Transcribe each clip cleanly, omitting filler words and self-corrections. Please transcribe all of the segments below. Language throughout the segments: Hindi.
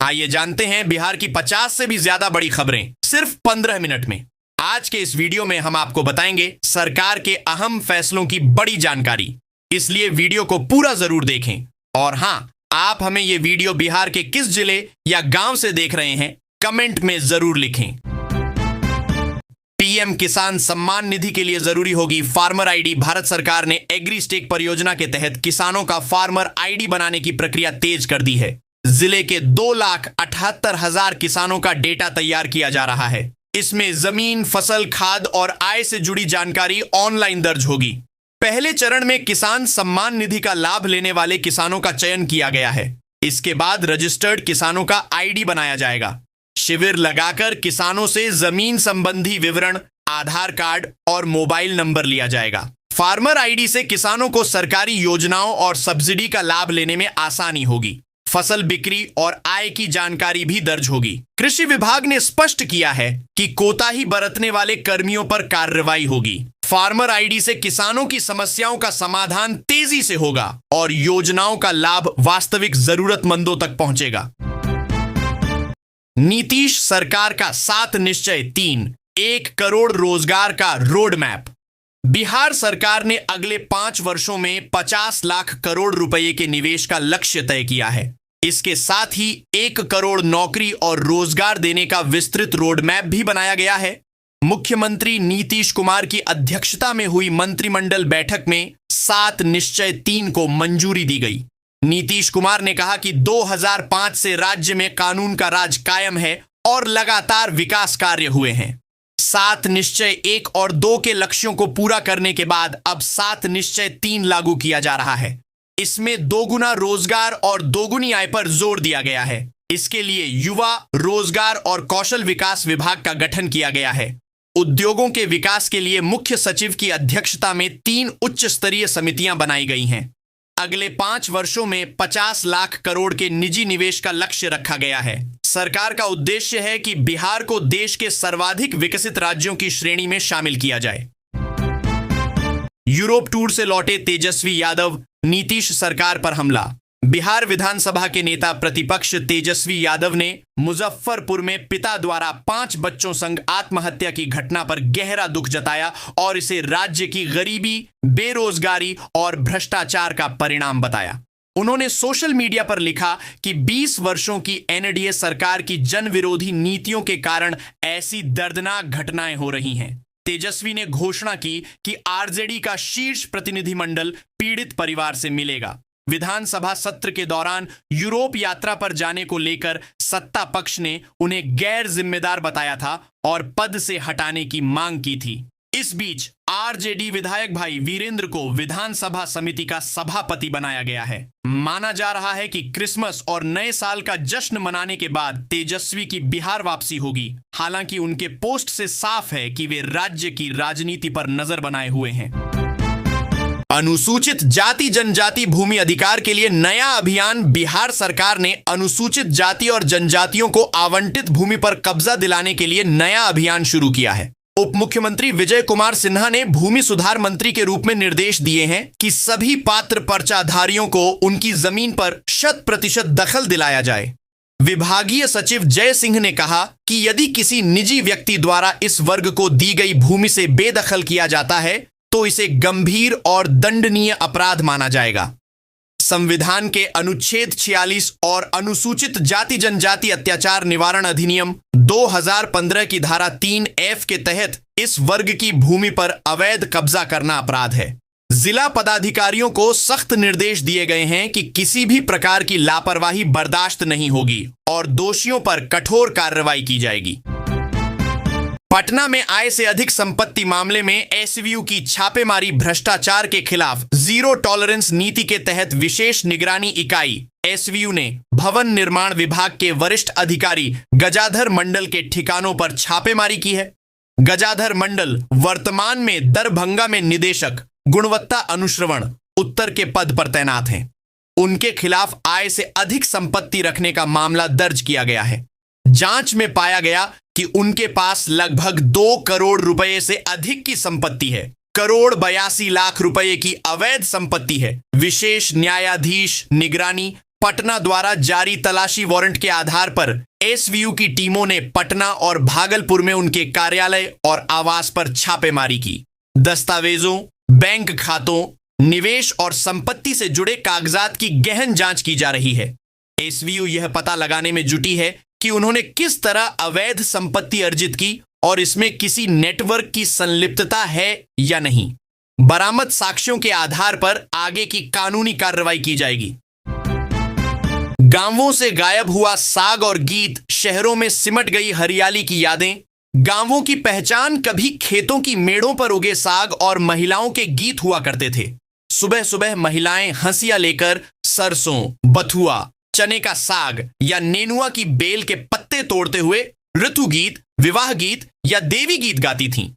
आइए जानते हैं बिहार की 50 से भी ज्यादा बड़ी खबरें सिर्फ 15 मिनट में। आज के इस वीडियो में हम आपको बताएंगे सरकार के अहम फैसलों की बड़ी जानकारी, इसलिए वीडियो को पूरा जरूर देखें। और हाँ, आप हमें ये वीडियो बिहार के किस जिले या गांव से देख रहे हैं, कमेंट में जरूर लिखें। पीएम किसान सम्मान निधि के लिए जरूरी होगी फार्मर आईडी। भारत सरकार ने एग्री स्टेक परियोजना के तहत किसानों का फार्मर आईडी बनाने की प्रक्रिया तेज कर दी है। जिले के 2,78,000 किसानों का डेटा तैयार किया जा रहा है। इसमें जमीन, फसल, खाद और आय से जुड़ी जानकारी ऑनलाइन दर्ज होगी। पहले चरण में किसान सम्मान निधि का लाभ लेने वाले किसानों का चयन किया गया है। इसके बाद रजिस्टर्ड किसानों का आईडी बनाया जाएगा। शिविर लगाकर किसानों से जमीन संबंधी विवरण, आधार कार्ड और मोबाइल नंबर लिया जाएगा। फार्मर आईडी से किसानों को सरकारी योजनाओं और सब्सिडी का लाभ लेने में आसानी होगी। फसल बिक्री और आय की जानकारी भी दर्ज होगी। कृषि विभाग ने स्पष्ट किया है कि कोताही बरतने वाले कर्मियों पर कार्रवाई होगी। फार्मर आईडी से किसानों की समस्याओं का समाधान तेजी से होगा और योजनाओं का लाभ वास्तविक जरूरतमंदों तक पहुंचेगा। नीतीश सरकार का 7 निश्चय 3, 1 करोड़ रोजगार का रोड मैप। बिहार सरकार ने अगले 5 वर्षों में 50 लाख करोड़ रुपए के निवेश का लक्ष्य तय किया है। इसके साथ ही 1 करोड़ नौकरी और रोजगार देने का विस्तृत रोड मैप भी बनाया गया है। मुख्यमंत्री नीतीश कुमार की अध्यक्षता में हुई मंत्रिमंडल बैठक में 7 निश्चय 3 को मंजूरी दी गई। नीतीश कुमार ने कहा कि 2005 से राज्य में कानून का राज कायम है और लगातार विकास कार्य हुए हैं। 7 निश्चय 1 और 2 के लक्ष्यों को पूरा करने के बाद अब 7 निश्चय 3 लागू किया जा रहा है। इसमें दोगुना रोजगार और दोगुनी आय पर जोर दिया गया है। इसके लिए युवा, रोजगार और कौशल विकास विभाग का गठन किया गया है। उद्योगों के विकास के लिए मुख्य सचिव की अध्यक्षता में 3 उच्च स्तरीय समितियां बनाई गई हैं। अगले 5 वर्षों में 50 लाख करोड़ के निजी निवेश का लक्ष्य रखा गया है। सरकार का उद्देश्य है कि बिहार को देश के सर्वाधिक विकसित राज्यों की श्रेणी में शामिल किया जाए। यूरोप टूर से लौटे तेजस्वी यादव, नीतीश सरकार पर हमला। बिहार विधानसभा के नेता प्रतिपक्ष तेजस्वी यादव ने मुजफ्फरपुर में पिता द्वारा 5 बच्चों संग आत्महत्या की घटना पर गहरा दुख जताया और इसे राज्य की गरीबी, बेरोजगारी और भ्रष्टाचार का परिणाम बताया। उन्होंने सोशल मीडिया पर लिखा कि 20 वर्षों की एनडीए सरकार की जन विरोधी नीतियों के कारण ऐसी दर्दनाक घटनाएं हो रही हैं। तेजस्वी ने घोषणा की कि आरजेडी का शीर्ष प्रतिनिधिमंडल पीड़ित परिवार से मिलेगा। विधानसभा सत्र के दौरान यूरोप यात्रा पर जाने को लेकर सत्ता पक्ष ने उन्हें गैर जिम्मेदार बताया था और पद से हटाने की मांग की थी। इस बीच आरजेडी विधायक भाई वीरेंद्र को विधानसभा समिति का सभापति बनाया गया है। माना जा रहा है कि क्रिसमस और नए साल का जश्न मनाने के बाद तेजस्वी की बिहार वापसी होगी। हालांकि उनके पोस्ट से साफ है कि वे राज्य की राजनीति पर नजर बनाए हुए हैं। अनुसूचित जाति जनजाति भूमि अधिकार के लिए नया अभियान। बिहार सरकार ने अनुसूचित जाति और जनजातियों को आवंटित भूमि पर कब्जा दिलाने के लिए नया अभियान शुरू किया है। उप मुख्यमंत्री विजय कुमार सिन्हा ने भूमि सुधार मंत्री के रूप में निर्देश दिए हैं कि सभी पात्र पर्चाधारियों को उनकी जमीन पर 100% दखल दिलाया जाए। विभागीय सचिव जय सिंह ने कहा कि यदि किसी निजी व्यक्ति द्वारा इस वर्ग को दी गई भूमि से बेदखल किया जाता है तो इसे गंभीर और दंडनीय अपराध माना जाएगा। संविधान के अनुच्छेद 46 और अनुसूचित जाति जनजाति अत्याचार निवारण अधिनियम 2015 की धारा 3F के तहत इस वर्ग की भूमि पर अवैध कब्जा करना अपराध है। जिला पदाधिकारियों को सख्त निर्देश दिए गए हैं कि किसी भी प्रकार की लापरवाही बर्दाश्त नहीं होगी और दोषियों पर कठोर कार्रवाई की जाएगी। पटना में आय से अधिक संपत्ति मामले में एसवीयू की छापेमारी। भ्रष्टाचार के खिलाफ जीरो टॉलरेंस नीति के तहत विशेष निगरानी इकाई एसवीयू ने भवन निर्माण विभाग के वरिष्ठ अधिकारी गजाधर मंडल के ठिकानों पर छापेमारी की है। गजाधर मंडल वर्तमान में दरभंगा में निदेशक गुणवत्ता अनुश्रवण उत्तर के पद पर तैनात हैं। उनके खिलाफ आय से अधिक संपत्ति रखने का मामला दर्ज किया गया है। जांच में पाया गया कि उनके पास लगभग 2 करोड़ रुपए से अधिक की संपत्ति है। 1,82 लाख रुपए की अवैध संपत्ति है। विशेष न्यायाधीश निगरानी पटना द्वारा जारी तलाशी वारंट के आधार पर एसवीयू की टीमों ने पटना और भागलपुर में उनके कार्यालय और आवास पर छापेमारी की। दस्तावेजों, बैंक खातों, निवेश और संपत्ति से जुड़े कागजात की गहन जांच की जा रही है। एसवीयू यह पता लगाने में जुटी है कि उन्होंने किस तरह अवैध संपत्ति अर्जित की और इसमें किसी नेटवर्क की संलिप्तता है या नहीं। बरामद साक्ष्यों के आधार पर आगे की कानूनी कार्रवाई की जाएगी। गांवों से गायब हुआ साग और गीत, शहरों में सिमट गई हरियाली की यादें। गांवों की पहचान कभी खेतों की मेड़ों पर उगे साग और महिलाओं के गीत हुआ करते थे। सुबह सुबह महिलाएं हंसिया लेकर सरसों, बथुआ, चने का साग या नेनुआ की बेल के पत्ते तोड़ते हुए ऋतु गीत, विवाह गीत या देवी गीत गाती थीं।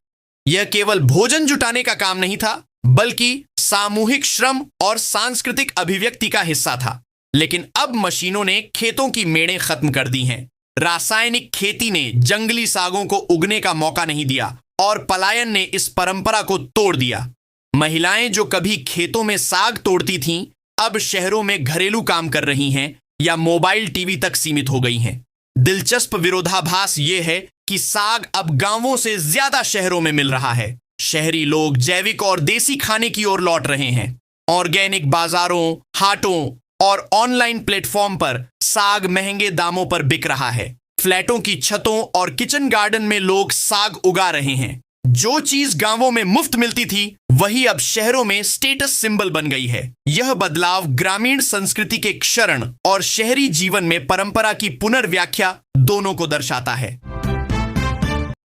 यह केवल भोजन जुटाने का काम नहीं था, बल्कि सामूहिक श्रम और सांस्कृतिक अभिव्यक्ति का हिस्सा था। लेकिन अब मशीनों ने खेतों की मेड़ें खत्म कर दी हैं। रासायनिक खेती ने जंगली सागों को उगने का मौका नहीं दिया और पलायन ने इस परंपरा को तोड़ दिया। महिलाएं जो कभी खेतों में साग तोड़ती थीं, अब शहरों में घरेलू काम कर रही हैं या मोबाइल टीवी तक सीमित हो गई हैं। दिलचस्प विरोधाभास यह है कि साग अब गांवों से ज्यादा शहरों में मिल रहा है। शहरी लोग जैविक और देसी खाने की ओर लौट रहे हैं। ऑर्गेनिक बाजारों, हाटों और ऑनलाइन प्लेटफॉर्म पर साग महंगे दामों पर बिक रहा है। फ्लैटों की छतों और किचन गार्डन में लोग साग उगा रहे हैं। जो चीज गांवों में मुफ्त मिलती थी, वही अब शहरों में स्टेटस सिंबल बन गई है। यह बदलाव ग्रामीण संस्कृति के क्षरण और शहरी जीवन में परंपरा की पुनर्व्याख्या दोनों को दर्शाता है।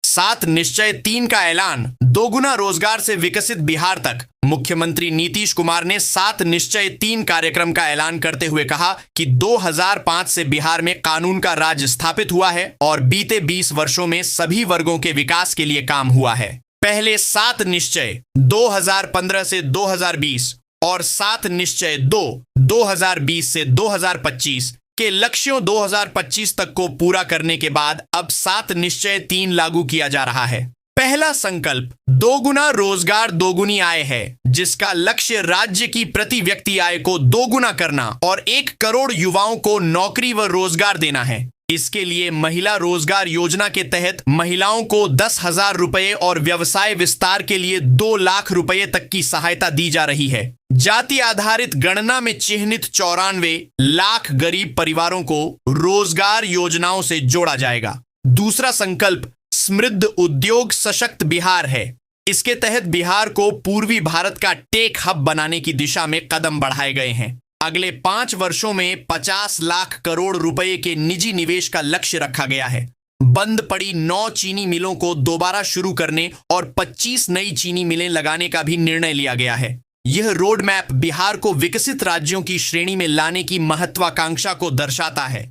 7 निश्चय 3 का ऐलान, दोगुना रोजगार से विकसित बिहार तक। मुख्यमंत्री नीतीश कुमार ने 7 निश्चय 3 कार्यक्रम का ऐलान करते हुए कहा कि 2005 से बिहार में कानून का राज स्थापित हुआ है और बीते 20 वर्षों में सभी वर्गों के विकास के लिए काम हुआ है। पहले 7 निश्चय 2015 से 2020 और 7 निश्चय 2 2020 से 2025 के लक्ष्यों 2025 तक को पूरा करने के बाद अब 7 निश्चय 3 लागू किया जा रहा है। पहला संकल्प दोगुना रोजगार दोगुनी आय है, जिसका लक्ष्य राज्य की प्रति व्यक्ति आय को दोगुना करना और 1 करोड़ युवाओं को नौकरी व रोजगार देना है। इसके लिए महिला रोजगार योजना के तहत महिलाओं को 10,000 रुपए और व्यवसाय विस्तार के लिए 2 लाख रुपए तक की सहायता दी जा रही है। जाति आधारित गणना में चिन्हित 94 लाख गरीब परिवारों को रोजगार योजनाओं से जोड़ा जाएगा। दूसरा संकल्प समृद्ध उद्योग सशक्त बिहार है। इसके तहत बिहार को पूर्वी भारत का टेक हब बनाने की दिशा में कदम बढ़ाए गए हैं। अगले 5 वर्षों में 50 लाख करोड़ रुपए के निजी निवेश का लक्ष्य रखा गया है। बंद पड़ी 9 चीनी मिलों को दोबारा शुरू करने और 25 नई चीनी मिलें लगाने का भी निर्णय लिया गया है। यह रोड मैप बिहार को विकसित राज्यों की श्रेणी में लाने की महत्वाकांक्षा को दर्शाता है।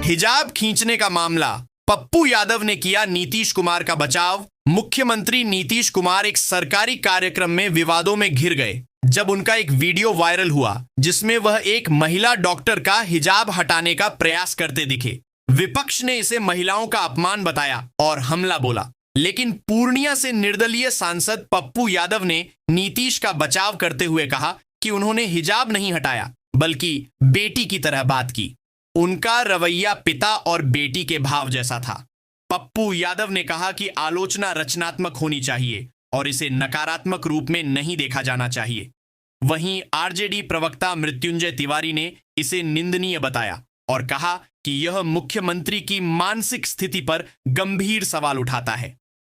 हिजाब खींचने का मामला, पप्पू यादव ने किया नीतीश कुमार का बचाव। मुख्यमंत्री नीतीश कुमार एक सरकारी कार्यक्रम में विवादों में घिर गए जब उनका एक वीडियो वायरल हुआ जिसमें वह एक महिला डॉक्टर का हिजाब हटाने का प्रयास करते दिखे। विपक्ष ने इसे महिलाओं का अपमान बताया और हमला बोला, लेकिन पूर्णिया से निर्दलीय सांसद पप्पू यादव ने नीतीश का बचाव करते हुए कहा कि उन्होंने हिजाब नहीं हटाया, बल्कि बेटी की तरह बात की। उनका रवैया पिता और बेटी के भाव जैसा था। पप्पू यादव ने कहा कि आलोचना रचनात्मक होनी चाहिए और इसे नकारात्मक रूप में नहीं देखा जाना चाहिए। वहीं आरजेडी प्रवक्ता मृत्युंजय तिवारी ने इसे निंदनीय बताया और कहा कि यह मुख्यमंत्री की मानसिक स्थिति पर गंभीर सवाल उठाता है।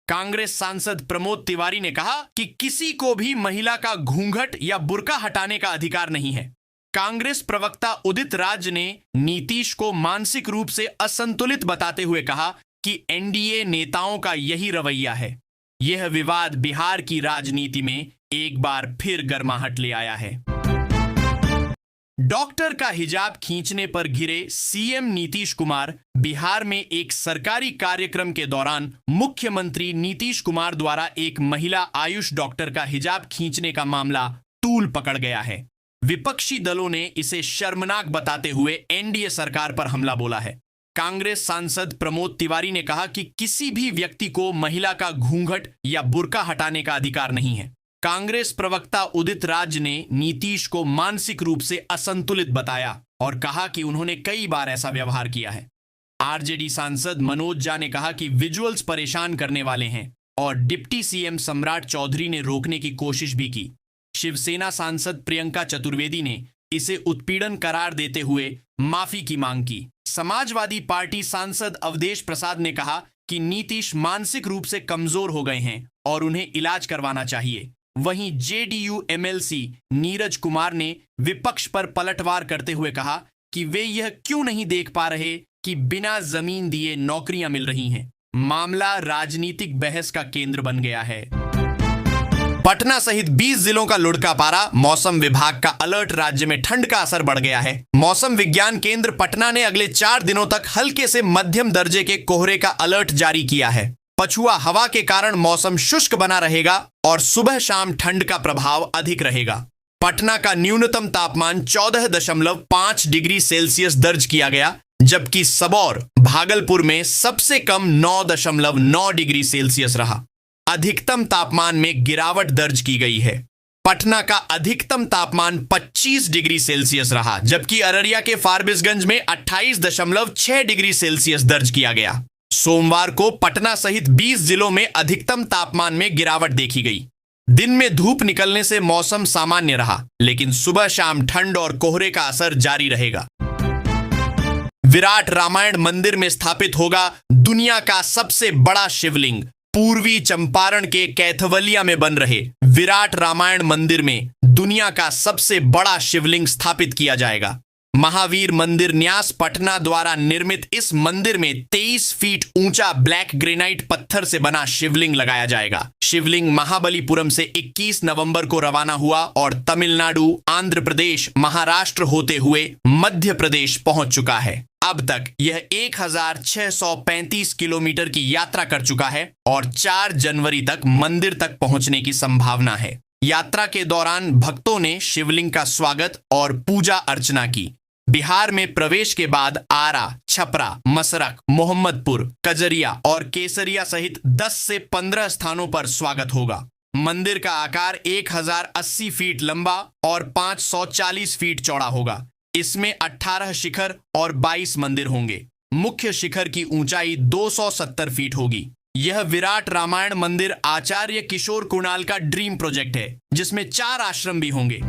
कांग्रेस सांसद प्रमोद तिवारी ने कहा कि किसी को भी महिला का घूंघट या बुर्का हटाने का अधिकार नहीं है। कांग्रेस प्रवक्ता उदित राज ने नीतीश को मानसिक रूप से असंतुलित बताते हुए कहा कि एनडीए नेताओं का यही रवैया है। यह विवाद बिहार की राजनीति में एक बार फिर गर्माहट ले आया है। डॉक्टर का हिजाब खींचने पर घिरे सीएम नीतीश कुमार बिहार में एक सरकारी कार्यक्रम के दौरान मुख्यमंत्री नीतीश कुमार द्वारा एक महिला आयुष डॉक्टर का हिजाब खींचने का मामला तूल पकड़ गया है। विपक्षी दलों ने इसे शर्मनाक बताते हुए एनडीए सरकार पर हमला बोला है। कांग्रेस सांसद प्रमोद तिवारी ने कहा कि किसी भी व्यक्ति को महिला का घूंघट या बुर्का हटाने का अधिकार नहीं है। कांग्रेस प्रवक्ता उदित राज ने नीतीश को मानसिक रूप से असंतुलित बताया और कहा कि उन्होंने कई बार ऐसा व्यवहार किया है। आरजेडी सांसद मनोज झा ने कहा कि विजुअल्स परेशान करने वाले हैं और डिप्टी सीएम सम्राट चौधरी ने रोकने की कोशिश भी की। शिवसेना सांसद प्रियंका चतुर्वेदी ने इसे उत्पीड़न करार देते हुए माफी की मांग की। समाजवादी पार्टी सांसद अवधेश प्रसाद ने कहा कि नीतीश मानसिक रूप से कमजोर हो गए हैं और उन्हें इलाज करवाना चाहिए। वहीं जेडीयू एमएलसी नीरज कुमार ने विपक्ष पर पलटवार करते हुए कहा कि वे यह क्यों नहीं देख पा रहे कि बिना जमीन दिए नौकरियां मिल रही हैं। मामला राजनीतिक बहस का केंद्र बन गया है। पटना सहित 20 जिलों का लुढ़का पारा, मौसम विभाग का अलर्ट, राज्य में ठंड का असर बढ़ गया है। मौसम विज्ञान केंद्र पटना ने अगले 4 दिनों तक हल्के से मध्यम दर्जे के कोहरे का अलर्ट जारी किया है। पछुआ हवा के कारण मौसम शुष्क बना रहेगा और सुबह शाम ठंड का प्रभाव अधिक रहेगा। पटना का न्यूनतम तापमान 14.5 डिग्री सेल्सियस दर्ज किया गया, जबकि सबौर भागलपुर में सबसे कम 9.9 डिग्री सेल्सियस रहा। अधिकतम तापमान में गिरावट दर्ज की गई है। पटना का अधिकतम तापमान 25 डिग्री सेल्सियस रहा, जबकि अररिया के फारबिसगंज में 28.6 डिग्री सेल्सियस दर्ज किया गया। सोमवार को पटना सहित 20 जिलों में अधिकतम तापमान में गिरावट देखी गई। दिन में धूप निकलने से मौसम सामान्य रहा, लेकिन सुबह शाम ठंड और कोहरे का असर जारी रहेगा। विराट रामायण मंदिर में स्थापित होगा दुनिया का सबसे बड़ा शिवलिंग। पूर्वी चंपारण के कैथवलिया में बन रहे विराट रामायण मंदिर में दुनिया का सबसे बड़ा शिवलिंग स्थापित किया जाएगा। महावीर मंदिर न्यास पटना द्वारा निर्मित इस मंदिर में 23 फीट ऊंचा ब्लैक ग्रेनाइट पत्थर से बना शिवलिंग लगाया जाएगा। शिवलिंग महाबलीपुरम से 21 नवंबर को रवाना हुआ और तमिलनाडु, आंध्र प्रदेश, महाराष्ट्र होते हुए मध्य प्रदेश पहुंच चुका है। अब तक यह 1635 किलोमीटर की यात्रा कर चुका है और 4 जनवरी तक मंदिर तक पहुंचने की संभावना है। यात्रा के दौरान भक्तों ने शिवलिंग का स्वागत और पूजा अर्चना की। बिहार में प्रवेश के बाद आरा, छपरा, मसरक, मोहम्मदपुर, कजरिया और केसरिया सहित 10 से 15 स्थानों पर स्वागत होगा। मंदिर का आकार 1080 फीट लंबा और 540 फीट चौड़ा होगा। इसमें 18 शिखर और 22 मंदिर होंगे। मुख्य शिखर की ऊंचाई 270 फीट होगी। यह विराट रामायण मंदिर आचार्य किशोर कुणाल का ड्रीम प्रोजेक्ट है, जिसमें 4 आश्रम भी होंगे।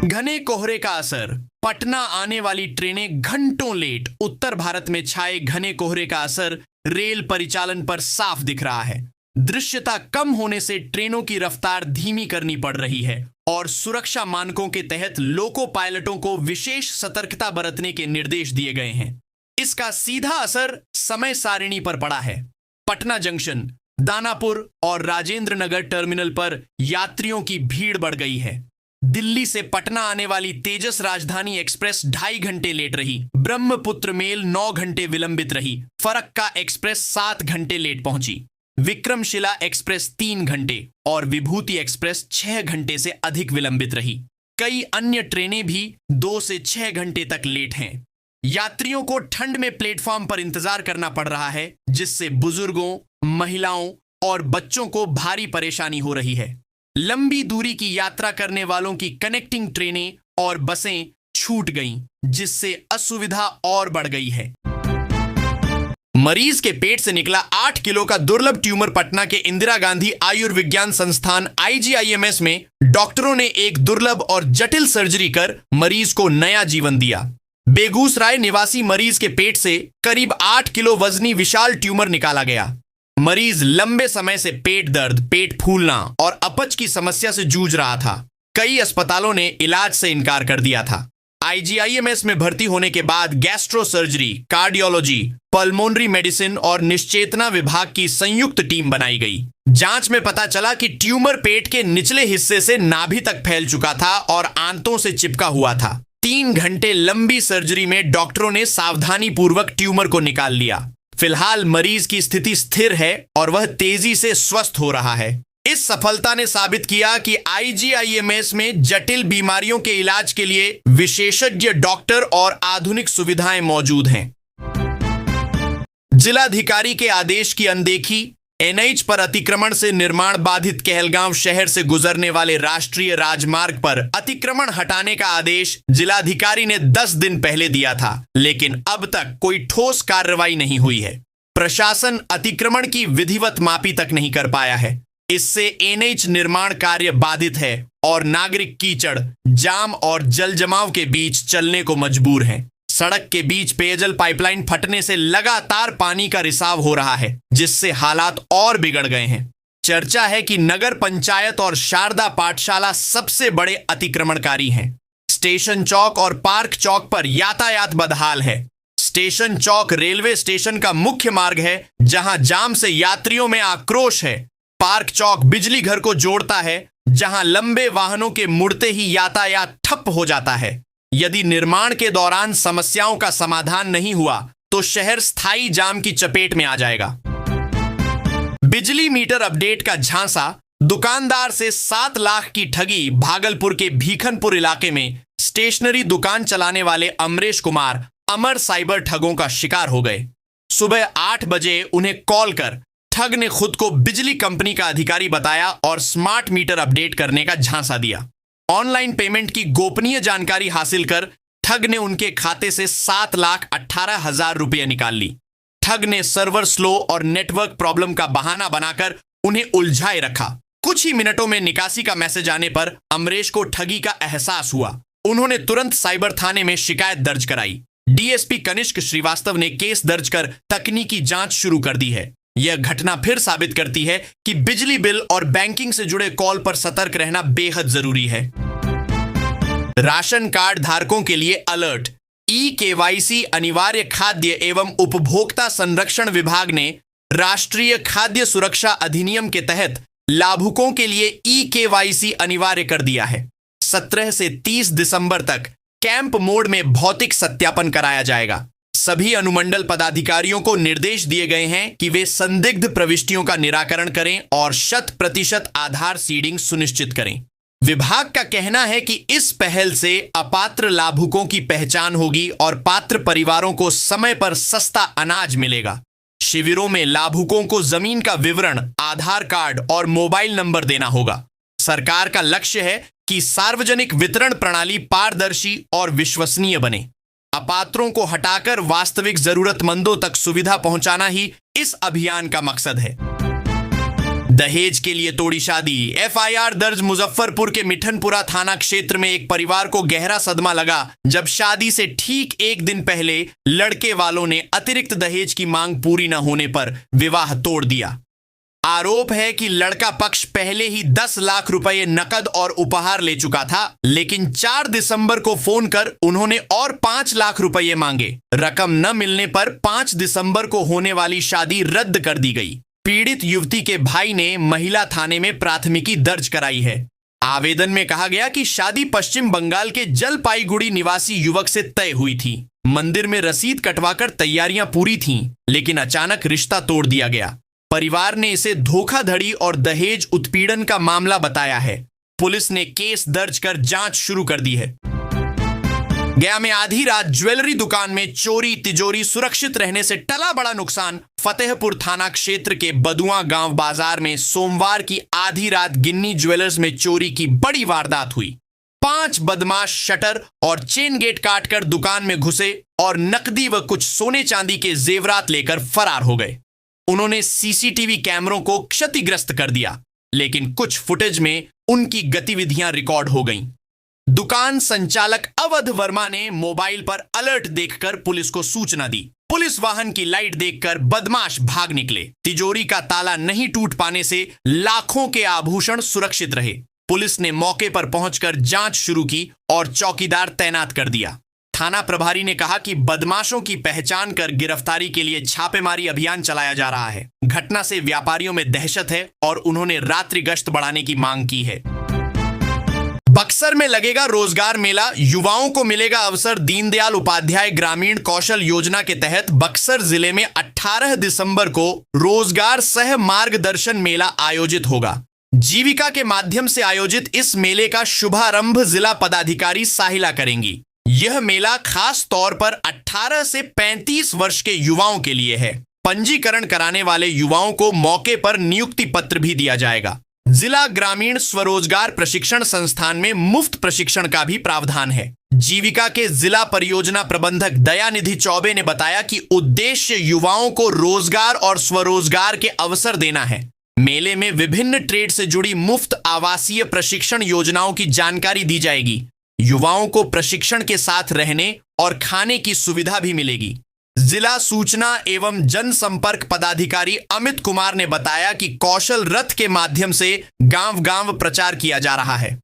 घने कोहरे का असर, पटना आने वाली ट्रेनें घंटों लेट। उत्तर भारत में छाए घने कोहरे का असर रेल परिचालन पर साफ दिख रहा है। दृश्यता कम होने से ट्रेनों की रफ्तार धीमी करनी पड़ रही है और सुरक्षा मानकों के तहत लोको पायलटों को विशेष सतर्कता बरतने के निर्देश दिए गए हैं। इसका सीधा असर समय सारिणी पर पड़ा है। पटना जंक्शन, दानापुर और राजेंद्र नगर टर्मिनल पर यात्रियों की भीड़ बढ़ गई है। दिल्ली से पटना आने वाली तेजस राजधानी एक्सप्रेस 2.5 घंटे लेट रही। ब्रह्मपुत्र मेल 9 घंटे विलंबित रही। फरक्का एक्सप्रेस 7 घंटे लेट पहुंची। विक्रमशिला एक्सप्रेस 3 घंटे और विभूति एक्सप्रेस 6 घंटे से अधिक विलंबित रही। कई अन्य ट्रेनें भी 2 से 6 घंटे तक लेट हैं। यात्रियों को ठंड में प्लेटफॉर्म पर इंतजार करना पड़ रहा है, जिससे बुजुर्गों, महिलाओं और बच्चों को भारी परेशानी हो रही है। लंबी दूरी की यात्रा करने वालों की कनेक्टिंग ट्रेनें और बसें छूट गईं, जिससे असुविधा और बढ़ गई है। मरीज के पेट से निकला 8 किलो का दुर्लभ ट्यूमर। पटना के इंदिरा गांधी आयुर्विज्ञान संस्थान IGIMS में डॉक्टरों ने एक दुर्लभ और जटिल सर्जरी कर मरीज को नया जीवन दिया। बेगूसराय निवासी मरीज के पेट से करीब 8 किलो वजनी विशाल ट्यूमर निकाला गया। मरीज लंबे समय से पेट दर्द, पेट फूलना और अपच की समस्या से जूझ रहा था। कई अस्पतालों ने इलाज से इनकार कर दिया था। IGIMS में भर्ती होने के बाद gastro surgery, cardiology, pulmonary medicine और निश्चेतना विभाग की संयुक्त टीम बनाई गई। जांच में पता चला कि ट्यूमर पेट के निचले हिस्से से नाभि तक फैल चुका था और आंतों से चिपका हुआ था। 3 घंटे लंबी सर्जरी में डॉक्टरों ने सावधानी पूर्वक ट्यूमर को निकाल लिया। फिलहाल मरीज की स्थिति स्थिर है और वह तेजी से स्वस्थ हो रहा है। इस सफलता ने साबित किया कि IGIMS में जटिल बीमारियों के इलाज के लिए विशेषज्ञ डॉक्टर और आधुनिक सुविधाएं मौजूद हैं। जिलाधिकारी के आदेश की अनदेखी, एनएच पर अतिक्रमण से निर्माण बाधित कहलगांव शहर से गुजरने वाले राष्ट्रीय राजमार्ग पर अतिक्रमण हटाने का आदेश जिलाधिकारी ने 10 दिन पहले दिया था, लेकिन अब तक कोई ठोस कार्रवाई नहीं हुई है। प्रशासन अतिक्रमण की विधिवत मापी तक नहीं कर पाया है। इससे एनएच निर्माण कार्य बाधित है और नागरिक कीचड़, जाम और जल जमाव के बीच चलने को मजबूर हैं। सड़क के बीच पेयजल पाइपलाइन फटने से लगातार पानी का रिसाव हो रहा है, जिससे हालात और बिगड़ गए हैं। चर्चा है कि नगर पंचायत और शारदा पाठशाला सबसे बड़े अतिक्रमणकारी हैं। स्टेशन चौक और पार्क चौक पर यातायात बदहाल है। स्टेशन चौक रेलवे स्टेशन का मुख्य मार्ग है, जहां जाम से यात्रियों में आक्रोश है। पार्क चौक बिजली घर को जोड़ता है, जहां लंबे वाहनों के मुड़ते ही यातायात ठप हो जाता है। यदि निर्माण के दौरान समस्याओं का समाधान नहीं हुआ तो शहर स्थायी जाम की चपेट में आ जाएगा। बिजली मीटर अपडेट का झांसा, दुकानदार से 7 लाख की ठगी। भागलपुर के भीखनपुर इलाके में स्टेशनरी दुकान चलाने वाले अमरेश कुमार अमर साइबर ठगों का शिकार हो गए। सुबह 8 बजे उन्हें कॉल कर ठग ने खुद को बिजली कंपनी का अधिकारी बताया और स्मार्ट मीटर अपडेट करने का झांसा दिया। ऑनलाइन पेमेंट की गोपनीय जानकारी हासिल कर ठग ने उनके खाते से 7,18,000 रुपये निकाल ली। ठग ने सर्वर स्लो और नेटवर्क प्रॉब्लम का बहाना बनाकर उन्हें उलझाए रखा। कुछ ही मिनटों में निकासी का मैसेज आने पर अमरेश को ठगी का एहसास हुआ। उन्होंने तुरंत साइबर थाने में शिकायत दर्ज कराई। डीएसपी कनिष्क श्रीवास्तव ने केस दर्ज कर तकनीकी जांच शुरू कर दी है। यह घटना फिर साबित करती है कि बिजली बिल और बैंकिंग से जुड़े कॉल पर सतर्क रहना बेहद जरूरी है। राशन कार्ड धारकों के लिए अलर्ट। ई-केवाईसी अनिवार्य खाद्य एवं उपभोक्ता संरक्षण विभाग ने राष्ट्रीय खाद्य सुरक्षा अधिनियम के तहत लाभुकों के लिए ई-केवाईसी अनिवार्य कर दिया है। 17 से 30 दिसंबर तक कैंप मोड में भौतिक सत्यापन कराया जाएगा। सभी अनुमंडल पदाधिकारियों को निर्देश दिए गए हैं कि वे संदिग्ध प्रविष्टियों का निराकरण करें और 100% आधार सीडिंग सुनिश्चित करें। विभाग का कहना है कि इस पहल से अपात्र लाभुकों की पहचान होगी और पात्र परिवारों को समय पर सस्ता अनाज मिलेगा। शिविरों में लाभुकों को जमीन का विवरण, आधार कार्ड और मोबाइल नंबर देना होगा। सरकार का लक्ष्य है कि सार्वजनिक वितरण प्रणाली पारदर्शी और विश्वसनीय बने। अपात्रों को हटाकर वास्तविक जरूरतमंदों तक सुविधा पहुंचाना ही इस अभियान का मकसद है। दहेज के लिए तोड़ी शादी। एफआईआर दर्ज मुजफ्फरपुर के मिठनपुरा थाना क्षेत्र में एक परिवार को गहरा सदमा लगा जब शादी से ठीक 1 दिन पहले लड़के वालों ने अतिरिक्त दहेज की मांग पूरी न होने पर विवाह तोड़ दिया। आरोप है कि लड़का पक्ष पहले ही 10 लाख रुपए नकद और उपहार ले चुका था, लेकिन 4 दिसंबर को फोन कर उन्होंने और 5 लाख रुपए मांगे। रकम न मिलने पर 5 दिसंबर को होने वाली शादी रद्द कर दी गई। पीड़ित युवती के भाई ने महिला थाने में प्राथमिकी दर्ज कराई है। आवेदन में कहा गया कि शादी पश्चिम बंगाल के जलपाईगुड़ी निवासी युवक से तय हुई थी। मंदिर में रसीद कटवाकर तैयारियां पूरी थीं, लेकिन अचानक रिश्ता तोड़ दिया गया। परिवार ने इसे धोखाधड़ी और दहेज उत्पीड़न का मामला बताया है। पुलिस ने केस दर्ज कर जांच शुरू कर दी है। गया में आधी रात ज्वेलरी दुकान में चोरी तिजोरी, सुरक्षित रहने से टला बड़ा नुकसान। फतेहपुर थाना क्षेत्र के बदुआ गांव बाजार में सोमवार की आधी रात गिन्नी ज्वेलर्स में चोरी की बड़ी वारदात हुई। 5 बदमाश शटर और चेन गेट काटकर दुकान में घुसे और नकदी व कुछ सोने चांदी के जेवरात लेकर फरार हो गए। उन्होंने सीसीटीवी कैमरों को क्षतिग्रस्त कर दिया, लेकिन कुछ फुटेज में उनकी गतिविधियां रिकॉर्ड हो गईं। दुकान संचालक अवध वर्मा ने मोबाइल पर अलर्ट देखकर पुलिस को सूचना दी। पुलिस वाहन की लाइट देखकर बदमाश भाग निकले। तिजोरी का ताला नहीं टूट पाने से लाखों के आभूषण सुरक्षित रहे। पुलिस ने मौके पर पहुंचकर जांच शुरू की और चौकीदार तैनात कर दिया। थाना प्रभारी ने कहा कि बदमाशों की पहचान कर गिरफ्तारी के लिए छापेमारी अभियान चलाया जा रहा है। घटना से व्यापारियों में दहशत है और उन्होंने रात्रि गश्त बढ़ाने की मांग की है। बक्सर में लगेगा रोजगार मेला, युवाओं को मिलेगा अवसर। दीनदयाल उपाध्याय ग्रामीण कौशल योजना के तहत बक्सर जिले में 18 दिसंबर को रोजगार सह मार्गदर्शन मेला आयोजित होगा। जीविका के माध्यम से आयोजित इस मेले का शुभारंभ जिला पदाधिकारी साहिला करेंगी। यह मेला खास तौर पर 18 से 35 वर्ष के युवाओं के लिए है। पंजीकरण कराने वाले युवाओं को मौके पर नियुक्ति पत्र भी दिया जाएगा। जिला ग्रामीण स्वरोजगार प्रशिक्षण संस्थान में मुफ्त प्रशिक्षण का भी प्रावधान है। जीविका के जिला परियोजना प्रबंधक दयानिधि चौबे ने बताया कि उद्देश्य युवाओं को रोजगार और स्वरोजगार के अवसर देना है। मेले में विभिन्न ट्रेड से जुड़ी मुफ्त आवासीय प्रशिक्षण योजनाओं की जानकारी दी जाएगी। युवाओं को प्रशिक्षण के साथ रहने और खाने की सुविधा भी मिलेगी। जिला सूचना एवं जनसंपर्क पदाधिकारी अमित कुमार ने बताया कि कौशल रथ के माध्यम से गांव-गांव प्रचार किया जा रहा है।